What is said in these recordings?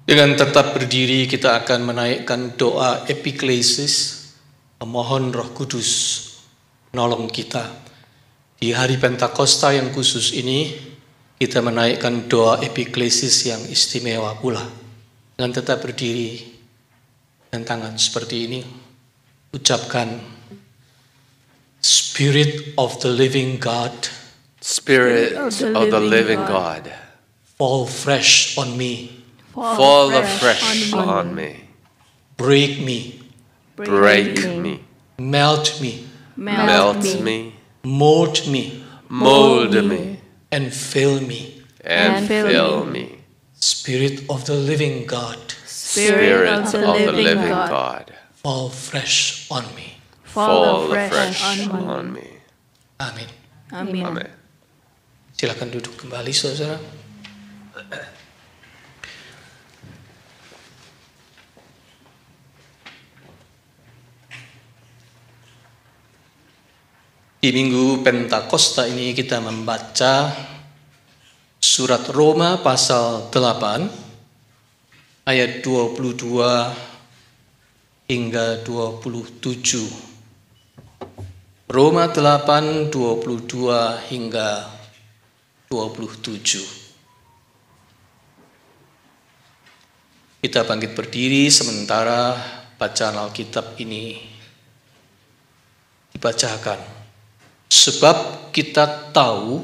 Dengan tetap berdiri kita akan menaikkan doa epiklesis, memohon Roh Kudus menolong kita. Di hari Pentakosta yang khusus ini, kita menaikkan doa epiklesis yang istimewa pula. Dengan tetap berdiri dan tangan seperti ini, ucapkan, Spirit of the living God, Spirit of the living God, fall fresh on me, fall afresh on me, break me, break me, melt me, melt me, mold me, mold me, and fill me. and fill me. Spirit of the living God, Spirit of the living God, fall fresh on me. fall afresh on me. Amin. Amen. Silakan duduk kembali, saudara. Di Minggu Pentakosta ini kita membaca surat Roma pasal 8 ayat 22 hingga 27. Roma 8, 22 hingga 27. Kita bangkit berdiri sementara bacaan Alkitab ini dibacakan. Sebab kita tahu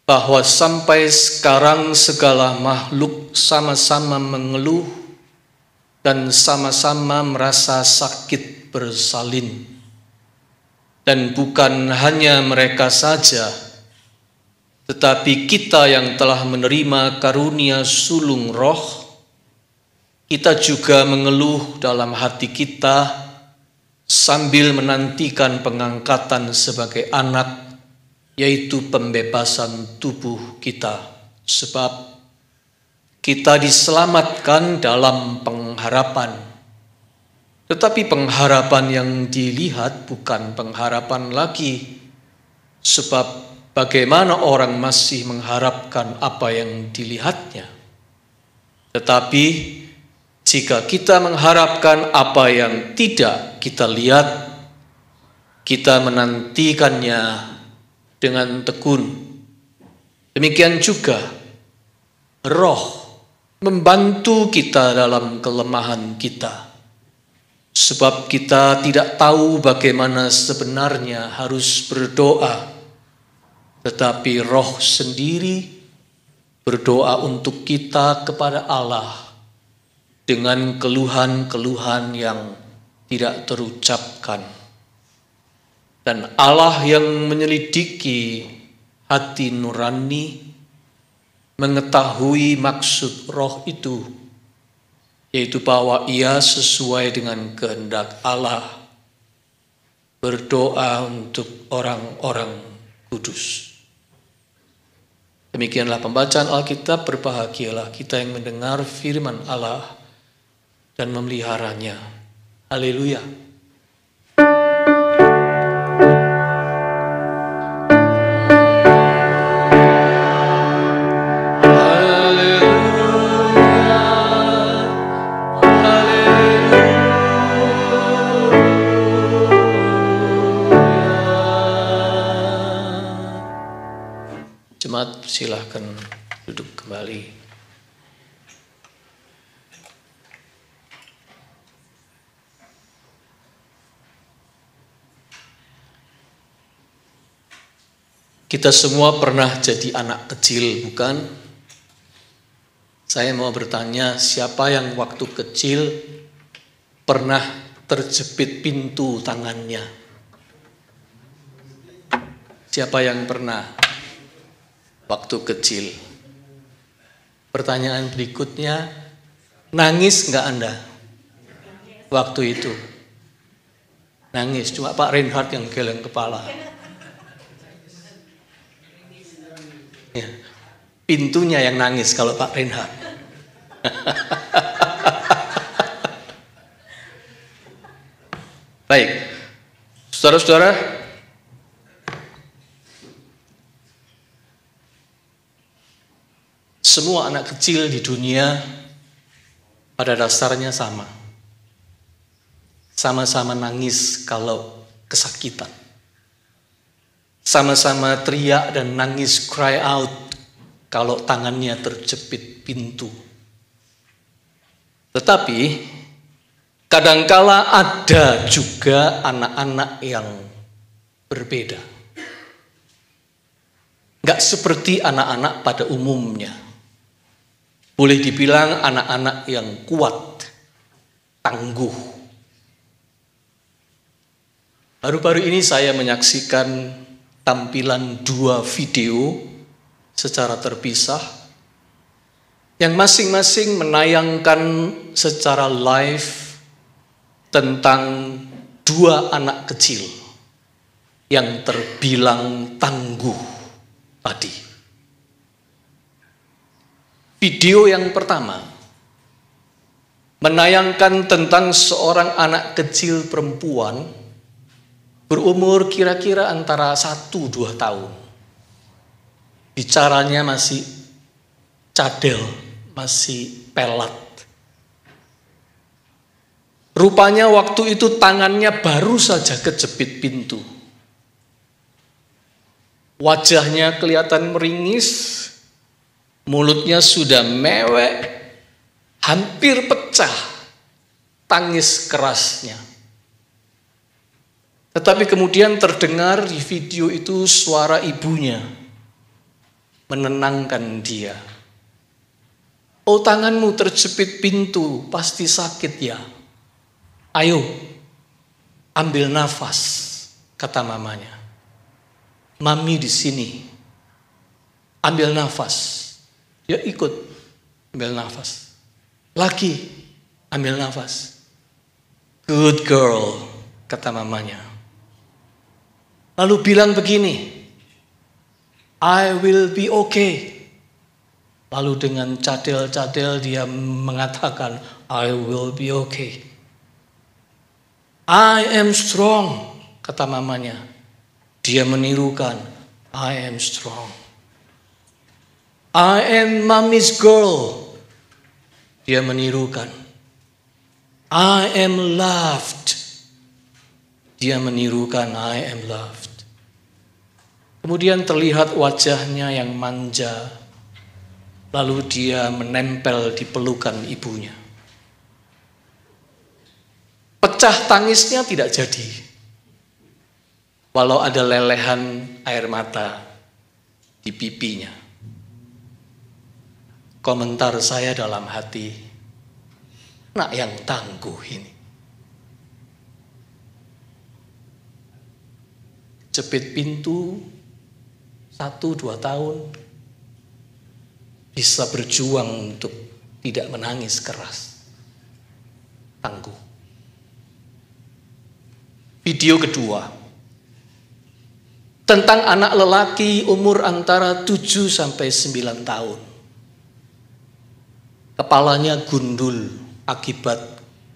bahwa sampai sekarang segala makhluk sama-sama mengeluh dan sama-sama merasa sakit bersalin. Dan bukan hanya mereka saja, tetapi kita yang telah menerima karunia sulung roh, kita juga mengeluh dalam hati kita sambil menantikan pengangkatan sebagai anak, yaitu pembebasan tubuh kita. Sebab kita diselamatkan dalam pengharapan. Tetapi pengharapan yang dilihat bukan pengharapan lagi. Sebab bagaimana orang masih mengharapkan apa yang dilihatnya? Tetapi jika kita mengharapkan apa yang tidak kita lihat, kita menantikannya dengan tekun. Demikian juga Roh membantu kita dalam kelemahan kita. Sebab kita tidak tahu bagaimana sebenarnya harus berdoa, tetapi Roh sendiri berdoa untuk kita kepada Allah dengan keluhan-keluhan yang tidak terucapkan. Dan Allah yang menyelidiki hati nurani mengetahui maksud Roh itu, yaitu bahwa ia sesuai dengan kehendak Allah berdoa untuk orang-orang kudus. Demikianlah pembacaan Alkitab. Berbahagialah kita yang mendengar firman Allah dan memeliharanya. Haleluya. Jemaat, silahkan duduk kembali. Kita semua pernah jadi anak kecil, bukan? Saya mau bertanya, siapa yang waktu kecil pernah terjepit pintu tangannya? Siapa yang pernah waktu kecil? Pertanyaan berikutnya, nangis nggak Anda waktu itu? Nangis, cuma Pak Reinhard yang geleng kepala. Ya, pintunya yang nangis kalau Pak Reinhard. Baik, saudara-saudara, semua anak kecil di dunia pada dasarnya sama. Sama-sama nangis kalau kesakitan. Sama-sama teriak dan nangis, cry out, kalau tangannya terjepit pintu. Tetapi kadangkala ada juga anak-anak yang berbeda. Gak seperti anak-anak pada umumnya. Boleh dibilang anak-anak yang kuat, tangguh. Baru-baru ini saya menyaksikan tampilan 2 video secara terpisah yang masing-masing menayangkan secara live tentang 2 anak kecil yang terbilang tangguh tadi. Video yang pertama menayangkan tentang seorang anak kecil perempuan berumur kira-kira antara 1-2 tahun. Bicaranya masih cadel, masih pelat. Rupanya waktu itu tangannya baru saja kejepit pintu. Wajahnya kelihatan meringis, mulutnya sudah mewek, hampir pecah tangis kerasnya. Tetapi kemudian terdengar di video itu suara ibunya menenangkan dia. Oh, tanganmu terjepit pintu, pasti sakit ya. Ayo, ambil nafas, kata mamanya. Mami di sini, ambil nafas. Dia ikut, ambil nafas. Lagi, ambil nafas. Good girl, kata mamanya. Lalu bilang begini, I will be okay. Lalu dengan cadel-cadel dia mengatakan, I will be okay. I am strong, kata mamanya. Dia menirukan, I am strong. I am mommy's girl. Dia menirukan, I am loved. Dia menirukan, I am loved. Kemudian terlihat wajahnya yang manja. Lalu dia menempel di pelukan ibunya. Pecah tangisnya tidak jadi. Walau ada lelehan air mata di pipinya. Komentar saya dalam hati, anak yang tangguh ini. Jepit pintu 1-2 tahun, bisa berjuang untuk tidak menangis keras. Tangguh. Video kedua tentang anak lelaki umur antara 7-9 tahun. Kepalanya gundul akibat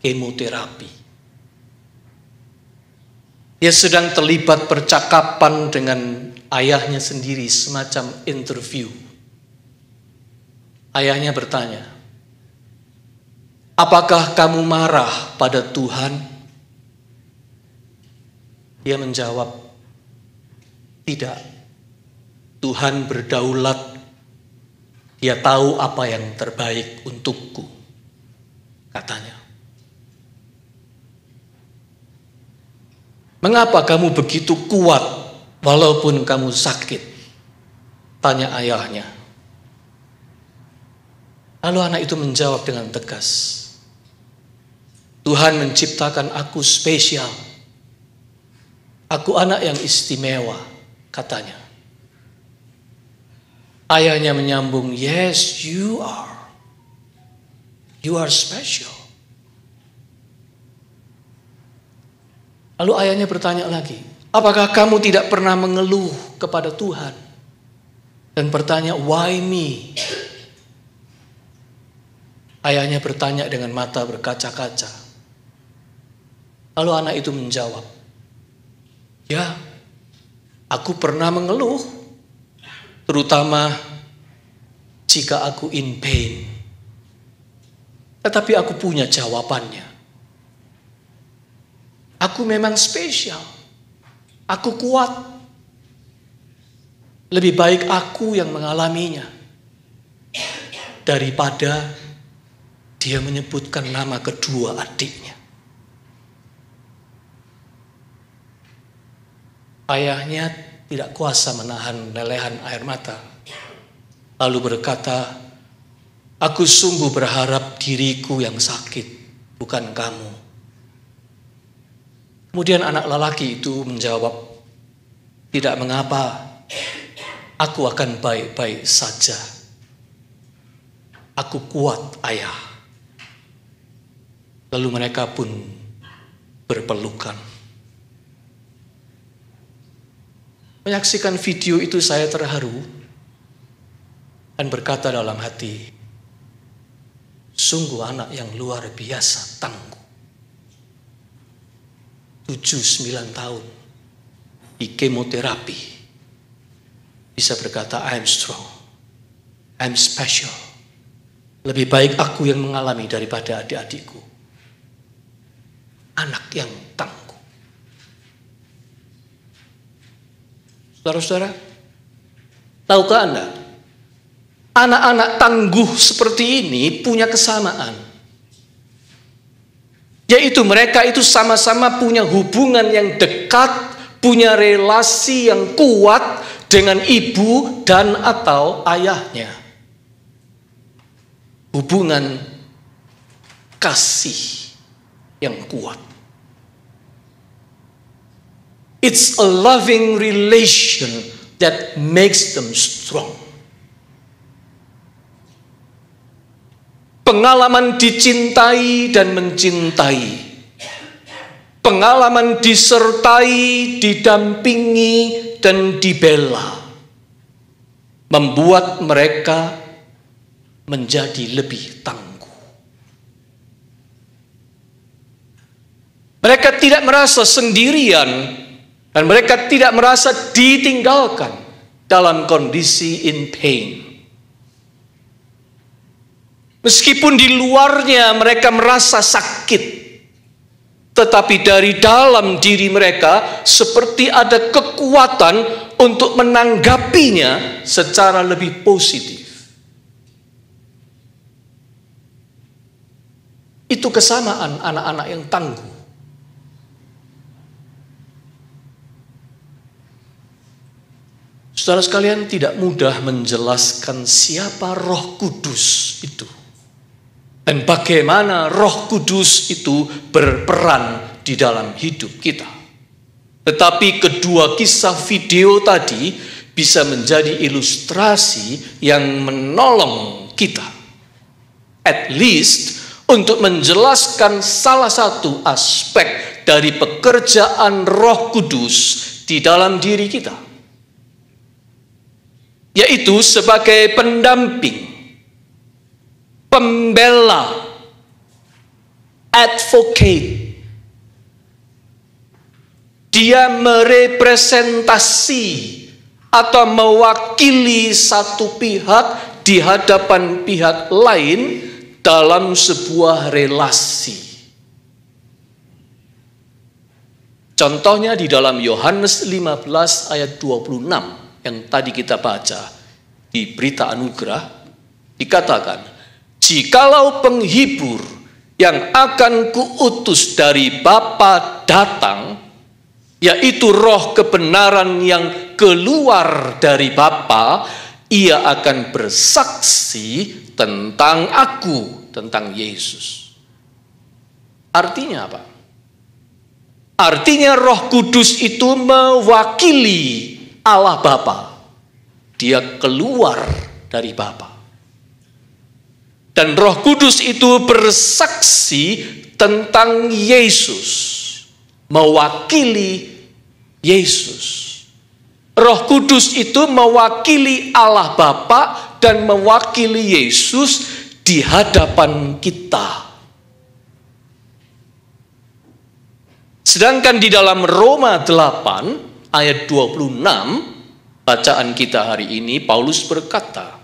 kemoterapi. Dia sedang terlibat percakapan dengan ayahnya sendiri, semacam interview. Ayahnya bertanya, apakah kamu marah pada Tuhan? Dia menjawab, tidak. Tuhan berdaulat. Dia tahu apa yang terbaik untukku, katanya. Mengapa kamu begitu kuat walaupun kamu sakit? Tanya ayahnya. Lalu anak itu menjawab dengan tegas, Tuhan menciptakan aku spesial. Aku anak yang istimewa, katanya. Ayahnya menyambung, yes, you are. You are special. Lalu ayahnya bertanya lagi, apakah kamu tidak pernah mengeluh kepada Tuhan? Dan bertanya, why me? Ayahnya bertanya dengan mata berkaca-kaca. Lalu anak itu menjawab, ya, aku pernah mengeluh, terutama jika aku in pain. Tetapi aku punya jawabannya. Aku memang spesial. Aku kuat. Lebih baik aku yang mengalaminya daripada dia menyebutkan nama kedua adiknya. Ayahnya tidak kuasa menahan lelehan air mata. Lalu berkata, "Aku sungguh berharap diriku yang sakit, bukan kamu." Kemudian anak lelaki itu menjawab, "Tidak mengapa, aku akan baik-baik saja. Aku kuat, ayah." Lalu mereka pun berpelukan. Menyaksikan video itu saya terharu dan berkata dalam hati, sungguh anak yang luar biasa tangguh. 7-9 tahun di kemoterapi bisa berkata, "I am strong, I am special. Lebih baik aku yang mengalami daripada adik-adikku." Anak yang tangguh. Saudara-saudara, tahukah Anda, anak-anak tangguh seperti ini punya kesamaan, yaitu mereka itu sama-sama punya hubungan yang dekat, punya relasi yang kuat dengan ibu dan atau ayahnya. Hubungan kasih yang kuat. It's a loving relation that makes them strong. Pengalaman dicintai dan mencintai, pengalaman disertai, didampingi, dan dibela, membuat mereka menjadi lebih tangguh. Mereka tidak merasa sendirian dan mereka tidak merasa ditinggalkan dalam kondisi in pain. Meskipun di luarnya mereka merasa sakit, tetapi dari dalam diri mereka seperti ada kekuatan untuk menanggapinya secara lebih positif. Itu kesamaan anak-anak yang tangguh. Saudara sekalian, tidak mudah menjelaskan siapa Roh Kudus itu dan bagaimana Roh Kudus itu berperan di dalam hidup kita. Tetapi kedua kisah video tadi bisa menjadi ilustrasi yang menolong kita, at least untuk menjelaskan salah satu aspek dari pekerjaan Roh Kudus di dalam diri kita, yaitu sebagai pendamping, pembela, advocate. Dia merepresentasi atau mewakili satu pihak di hadapan pihak lain dalam sebuah relasi. Contohnya di dalam Yohanes 15 ayat 26 yang tadi kita baca di berita anugerah, dikatakan, "Jikalau penghibur yang akan kuutus dari Bapa datang, yaitu Roh kebenaran yang keluar dari Bapa, ia akan bersaksi tentang aku," tentang Yesus. Artinya apa? Artinya Roh Kudus itu mewakili Allah Bapa. Dia keluar dari Bapa. Dan Roh Kudus itu bersaksi tentang Yesus, mewakili Yesus. Roh Kudus itu mewakili Allah Bapa dan mewakili Yesus di hadapan kita. Sedangkan di dalam Roma 8 ayat 26, bacaan kita hari ini, Paulus berkata,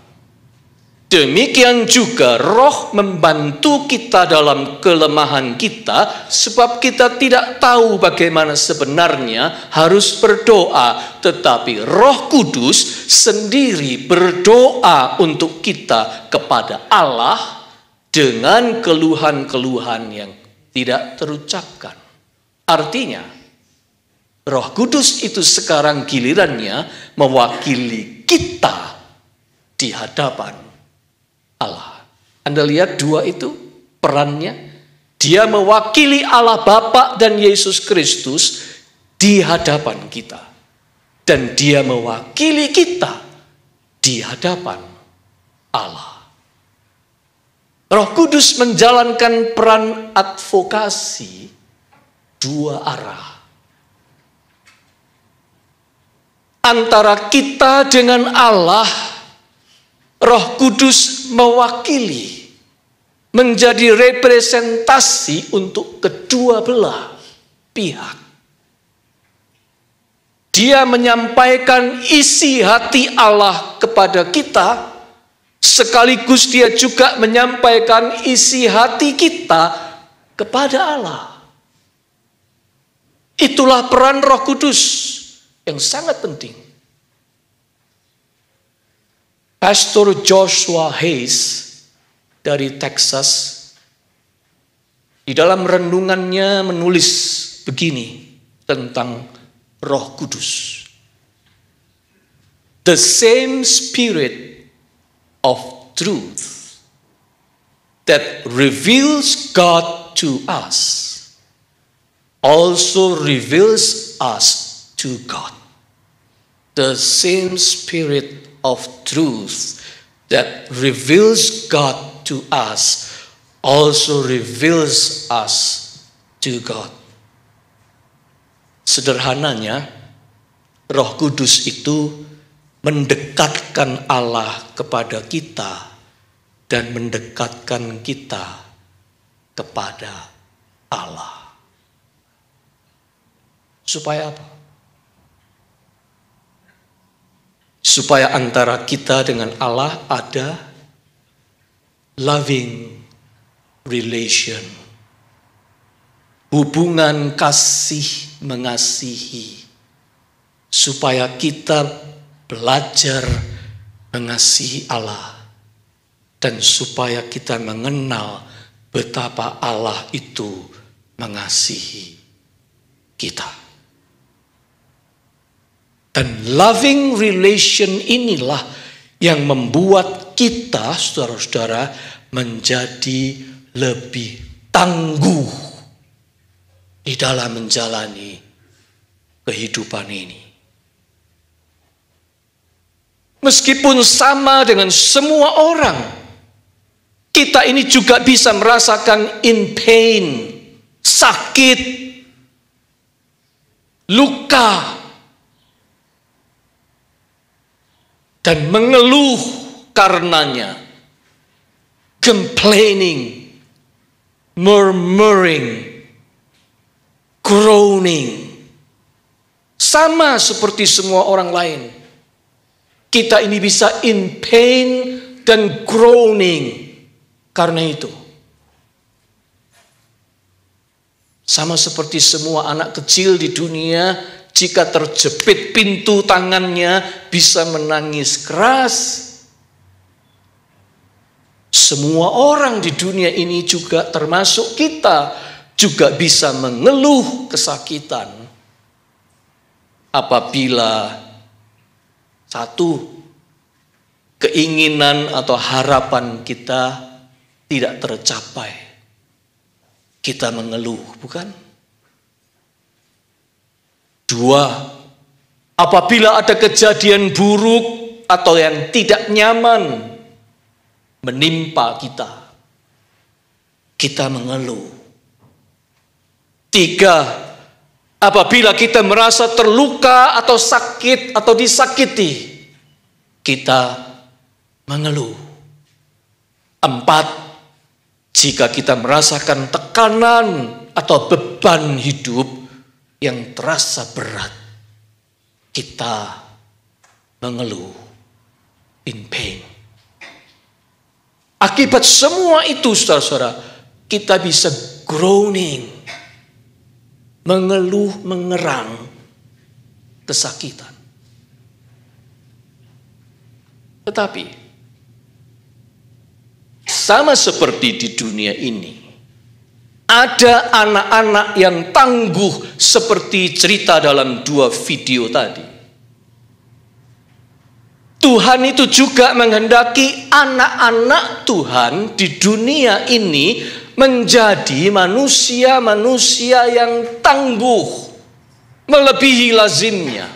Demikian juga Roh membantu kita dalam kelemahan kita, sebab kita tidak tahu bagaimana sebenarnya harus berdoa, tetapi Roh Kudus sendiri berdoa untuk kita kepada Allah dengan keluhan-keluhan yang tidak terucapkan. Artinya, Roh Kudus itu sekarang gilirannya mewakili kita di hadapan Allah. Anda lihat dua itu perannya. Dia mewakili Allah Bapa dan Yesus Kristus di hadapan kita. Dan dia mewakili kita di hadapan Allah. Roh Kudus menjalankan peran advokasi dua arah. Antara kita dengan Allah, Roh Kudus mewakili, menjadi representasi untuk kedua belah pihak. Dia menyampaikan isi hati Allah kepada kita, sekaligus dia juga menyampaikan isi hati kita kepada Allah. Itulah peran Roh Kudus yang sangat penting. Pastor Joshua Hayes dari Texas di dalam renungannya menulis begini tentang Roh Kudus. The same Spirit of truth that reveals God to us also reveals us to God. The same Spirit of truth that reveals God to us also reveals us to God. Sederhananya, Roh Kudus itu mendekatkan Allah kepada kita dan mendekatkan kita kepada Allah. Supaya apa? Supaya antara kita dengan Allah ada loving relation. Hubungan kasih mengasihi. Supaya kita belajar mengasihi Allah. Dan supaya kita mengenal betapa Allah itu mengasihi kita. Dan loving relation inilah yang membuat kita, saudara-saudara, menjadi lebih tangguh di dalam menjalani kehidupan ini. Meskipun sama dengan semua orang, kita ini juga bisa merasakan in pain, sakit, luka, dan mengeluh karenanya, complaining, murmuring, groaning. Sama seperti semua orang lain. Kita ini bisa in pain dan groaning karena itu. Sama seperti semua anak kecil di dunia, jika terjepit pintu tangannya bisa menangis keras. Semua orang di dunia ini juga termasuk kita juga bisa mengeluh kesakitan apabila satu keinginan atau harapan kita tidak tercapai. Kita mengeluh, bukan? Dua, apabila ada kejadian buruk atau yang tidak nyaman menimpa kita, kita mengeluh. Tiga, apabila kita merasa terluka atau sakit atau disakiti, kita mengeluh. Empat, jika kita merasakan tekanan atau beban hidup yang terasa berat, kita mengeluh, in pain. Akibat semua itu, saudara-saudara, kita bisa groaning, mengeluh, mengerang, kesakitan. Tetapi, sama seperti di dunia ini, ada anak-anak yang tangguh seperti cerita dalam 2 video tadi. Tuhan itu juga menghendaki anak-anak Tuhan di dunia ini menjadi manusia-manusia yang tangguh, melebihi lazimnya.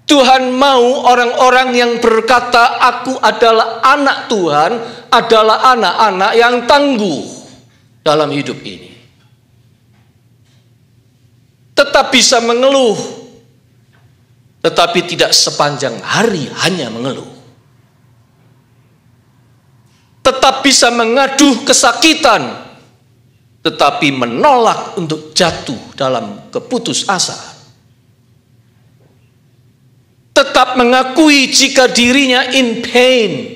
Tuhan mau orang-orang yang berkata, aku adalah anak Tuhan, adalah anak-anak yang tangguh dalam hidup ini. Tetap bisa mengeluh, tetapi tidak sepanjang hari hanya mengeluh. Tetap bisa mengaduh kesakitan, tetapi menolak untuk jatuh dalam keputusasaan. Tetap mengakui jika dirinya in pain,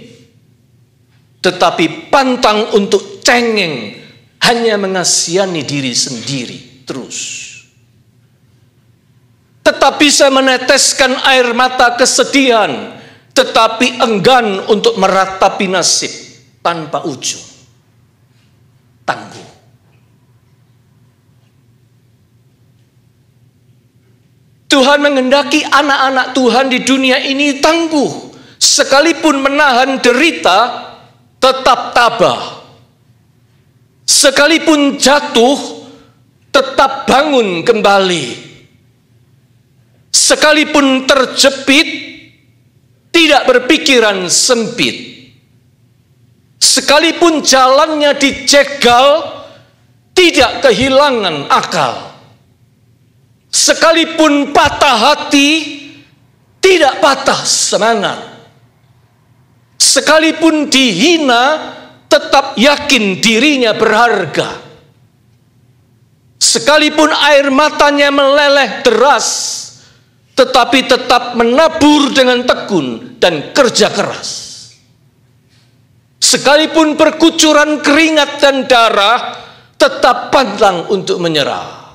tetapi pantang untuk cengeng, hanya mengasihani diri sendiri terus. Tetap bisa meneteskan air mata kesedihan, tetapi enggan untuk meratapi nasib tanpa ujung. Tangguh. Tuhan menghendaki anak-anak Tuhan di dunia ini tangguh. Sekalipun menahan derita, tetap tabah. Sekalipun jatuh, tetap bangun kembali. Sekalipun terjepit, tidak berpikiran sempit. Sekalipun jalannya dijegal, tidak kehilangan akal. Sekalipun patah hati, tidak patah semangat. Sekalipun dihina, tetap yakin dirinya berharga. Sekalipun air matanya meleleh deras, tetapi tetap menabur dengan tekun dan kerja keras. Sekalipun berkucuran keringat dan darah, tetap pantang untuk menyerah.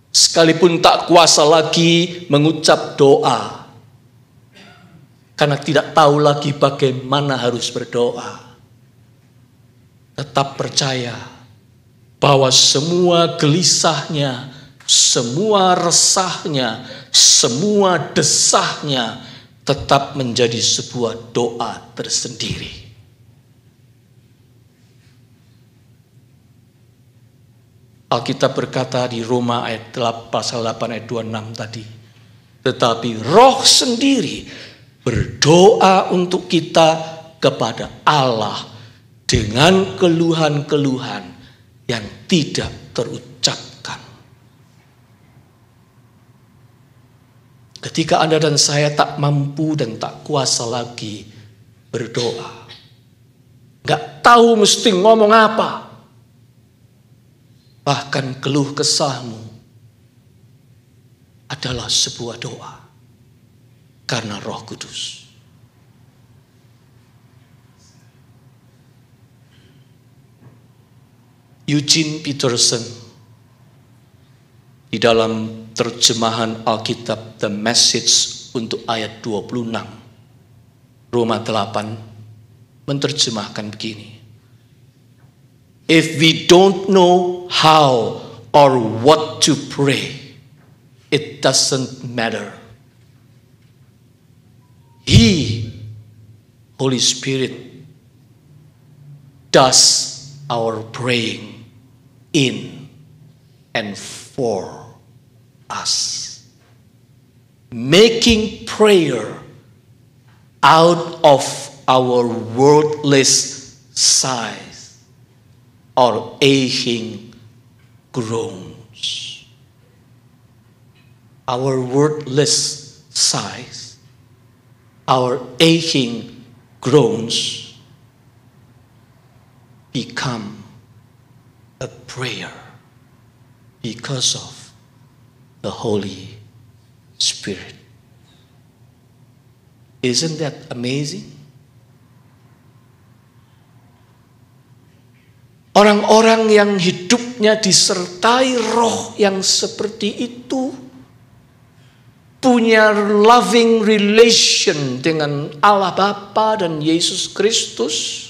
Sekalipun tak kuasa lagi mengucap doa, karena tidak tahu lagi bagaimana harus berdoa, tetap percaya bahwa semua gelisahnya, semua resahnya, semua desahnya tetap menjadi sebuah doa tersendiri. Alkitab berkata di Roma pasal 8 ayat 26 tadi, tetapi Roh sendiri berdoa untuk kita kepada Allah dengan keluhan-keluhan yang tidak terucapkan. Ketika Anda dan saya tak mampu dan tak kuasa lagi berdoa, gak tahu mesti ngomong apa, bahkan keluh kesahmu adalah sebuah doa karena Roh Kudus. Eugene Peterson di dalam terjemahan Alkitab The Message untuk ayat 26 Roma 8 menerjemahkan begini. If we don't know how or what to pray, it doesn't matter. He, Holy Spirit, does our praying in and for us, making prayer out of our wordless sighs or aching groans. Our wordless sighs, our aching groans become a prayer because of the Holy Spirit. Isn't that amazing? Orang-orang yang hidupnya disertai roh yang seperti itu punya loving relation dengan Allah Bapa dan Yesus Kristus.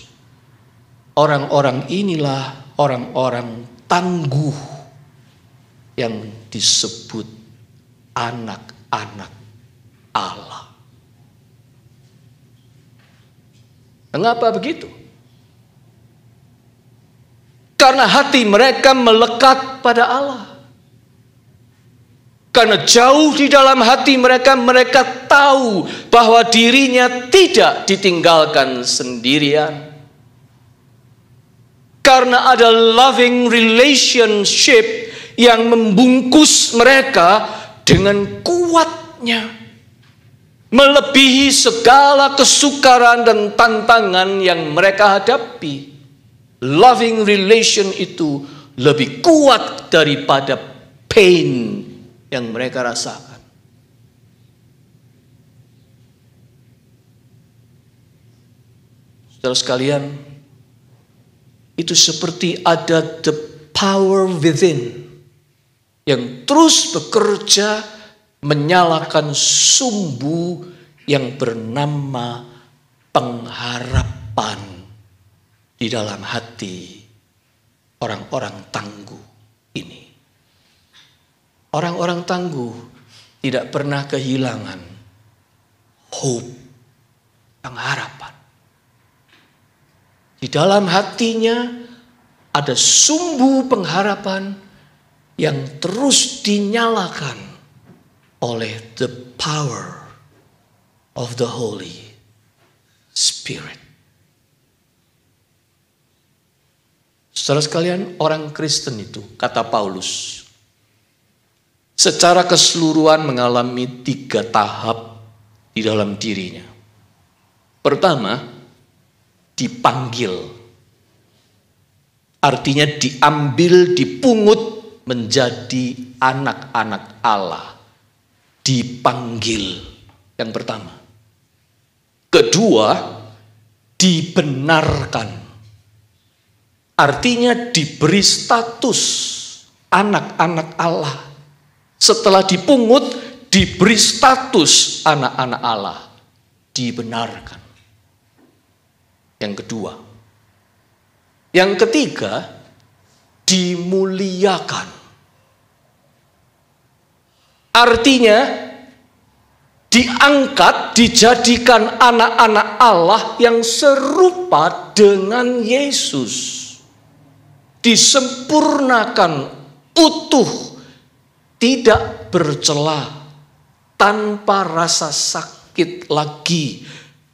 Orang-orang inilah orang-orang tangguh yang disebut anak-anak Allah. Mengapa begitu? Karena hati mereka melekat pada Allah. Karena jauh di dalam hati mereka, mereka tahu bahwa dirinya tidak ditinggalkan sendirian. Karena ada loving relationship yang membungkus mereka dengan kuatnya, melebihi segala kesukaran dan tantangan yang mereka hadapi. Loving relation itu lebih kuat daripada pain yang mereka rasakan. Saudara sekalian, itu seperti ada the power within yang terus bekerja menyalakan sumbu yang bernama pengharapan di dalam hati orang-orang tangguh ini. Orang-orang tangguh tidak pernah kehilangan hope, pengharapan. Di dalam hatinya ada sumbu pengharapan yang terus dinyalakan oleh the power of the Holy Spirit. Saudara sekalian, orang Kristen itu, kata Paulus, secara keseluruhan mengalami 3 tahap di dalam dirinya. Pertama, dipanggil. Artinya diambil, dipungut menjadi anak-anak Allah. Dipanggil. Yang pertama. Kedua, dibenarkan. Artinya diberi status anak-anak Allah. Setelah dipungut, diberi status anak-anak Allah. Dibenarkan. Yang kedua. Yang ketiga, dimuliakan. Artinya, diangkat, dijadikan anak-anak Allah yang serupa dengan Yesus. Disempurnakan utuh, tidak bercela, tanpa rasa sakit lagi,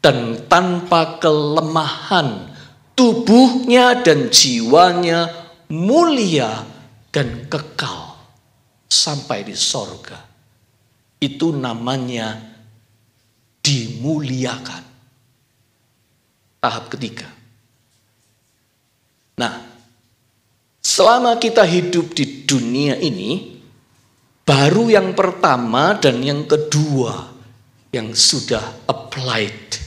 dan tanpa kelemahan. Tubuhnya dan jiwanya mulia dan kekal sampai di sorga. Itu namanya dimuliakan. Tahap ketiga. Nah, selama kita hidup di dunia ini, baru yang pertama dan yang kedua yang sudah applied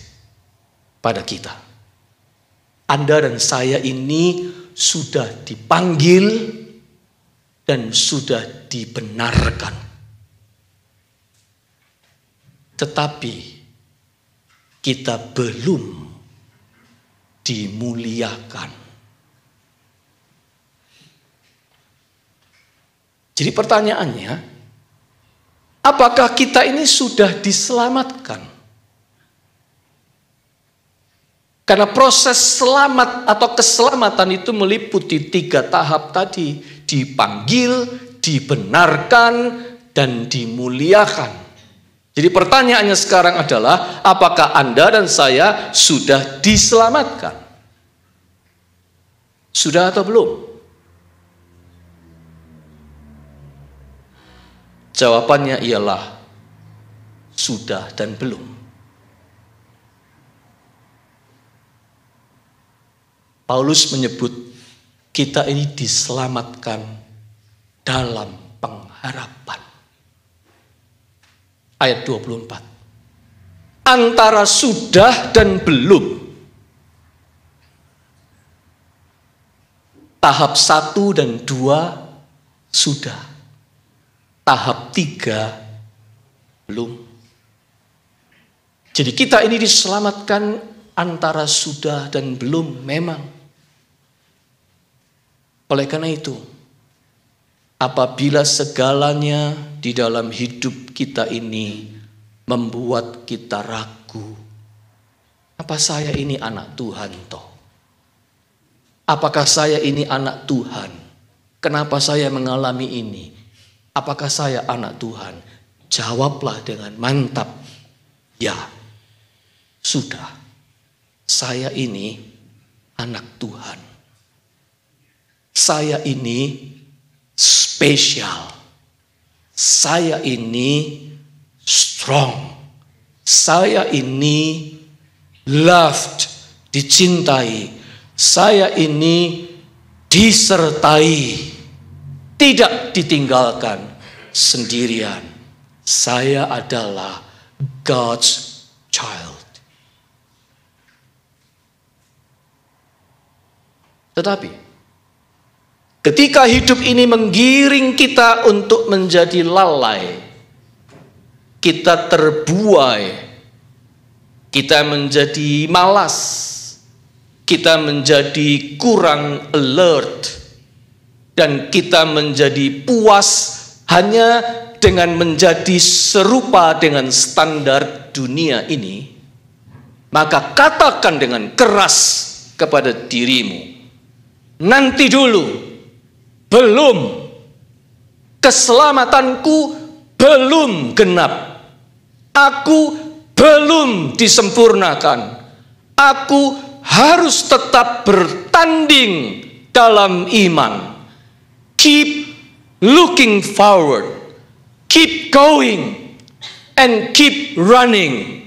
pada kita. Anda dan saya ini sudah dipanggil dan sudah dibenarkan. Tetapi kita belum dimuliakan. Jadi pertanyaannya, apakah kita ini sudah diselamatkan? Karena proses selamat atau keselamatan itu meliputi 3 tahap tadi. Dipanggil, dibenarkan, dan dimuliakan. Jadi pertanyaannya sekarang adalah, apakah Anda dan saya sudah diselamatkan? Sudah atau belum? Jawabannya ialah sudah dan belum. Paulus menyebut kita ini diselamatkan dalam pengharapan. Ayat 24. antara sudah dan belum. Tahap 1 dan 2 sudah. Tahap 3 belum. Jadi kita ini diselamatkan antara sudah dan belum memang. Oleh karena itu, apabila segalanya di dalam hidup kita ini membuat kita ragu, apa saya ini anak Tuhan toh? Apakah saya ini anak Tuhan? Kenapa saya mengalami ini? Apakah saya anak Tuhan? Jawablah dengan mantap, ya, sudah. Saya ini anak Tuhan. Saya ini spesial. Saya ini strong. Saya ini loved, dicintai. Saya ini disertai, tidak ditinggalkan sendirian. Saya adalah God's child. Tetapi ketika hidup ini menggiring kita untuk menjadi lalai, kita terbuai, kita menjadi malas, kita menjadi kurang alert, dan kita menjadi puas hanya dengan menjadi serupa dengan standar dunia ini, maka katakan dengan keras kepada dirimu, nanti dulu, belum, keselamatanku belum genap, aku belum disempurnakan, aku harus tetap bertanding dalam iman. Keep looking forward, keep going, and keep running.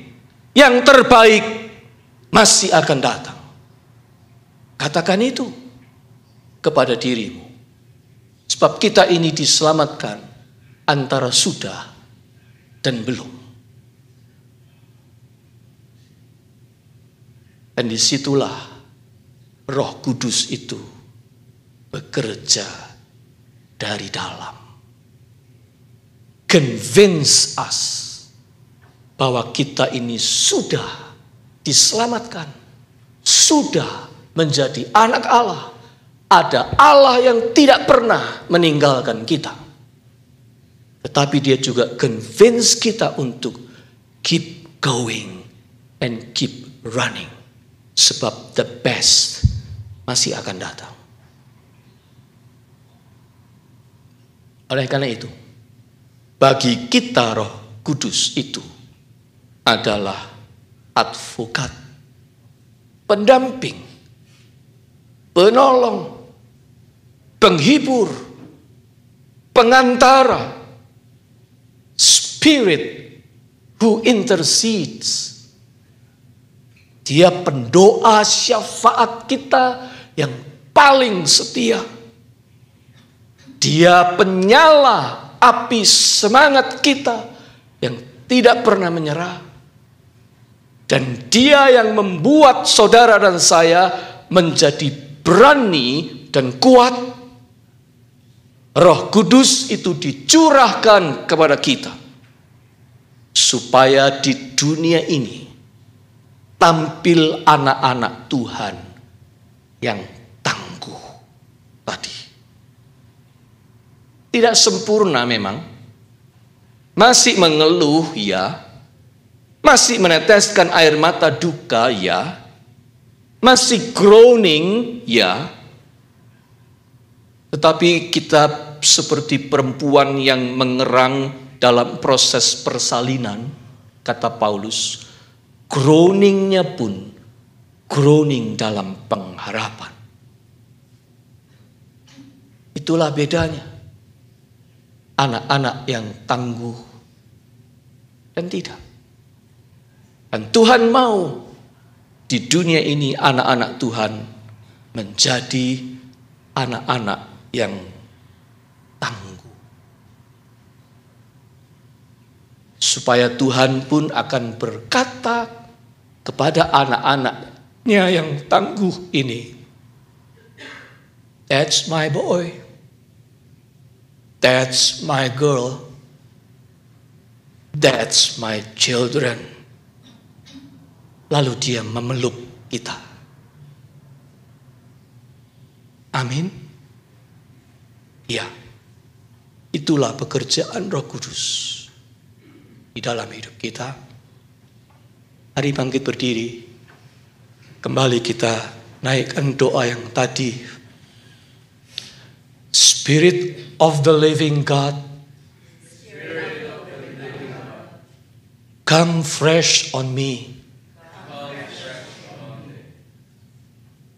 Yang terbaik masih akan datang. Katakan itu kepada dirimu. Sebab kita ini diselamatkan antara sudah dan belum. Dan disitulah Roh Kudus itu bekerja dari dalam. Convince us bahwa kita ini sudah diselamatkan, sudah menjadi anak Allah. Ada Allah yang tidak pernah meninggalkan kita. Tetapi dia juga convince kita untuk keep going and keep running. Sebab the best masih akan datang. Oleh karena itu, bagi kita Roh Kudus itu adalah advokat, pendamping, penolong, penghibur, pengantara, spirit who intercedes. Dia pendoa syafaat kita yang paling setia. Dia penyala api semangat kita yang tidak pernah menyerah. Dan dia yang membuat saudara dan saya menjadi berani dan kuat. Roh Kudus itu dicurahkan kepada kita supaya di dunia ini tampil anak-anak Tuhan yang tangguh tadi. Tidak sempurna memang. Masih mengeluh ya. Masih meneteskan air mata duka ya. Masih groaning ya. Tetapi kita seperti perempuan yang mengerang dalam proses persalinan, kata Paulus. Groaningnya pun groaning dalam pengharapan. Itulah bedanya. Anak-anak yang tangguh dan tidak. Dan Tuhan mau di dunia ini anak-anak Tuhan menjadi anak-anak yang tangguh. supaya Tuhan pun akan berkata kepada anak-anaknya yang tangguh ini, "That's my boy, that's my girl, that's my children." Lalu dia memeluk kita. Amin. Ya, itulah pekerjaan Roh Kudus di dalam hidup kita. Mari bangkit berdiri. Kembali kita naikkan doa yang tadi. Spirit of the living God, come fresh on me.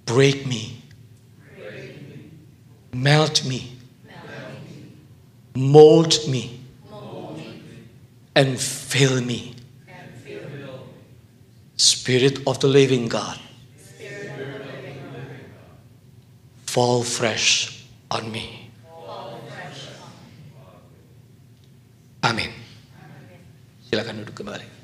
Break me. Melt me. Mold me. And fill me. Spirit of the living God, fall fresh on me. Amin. Silakan duduk kembali.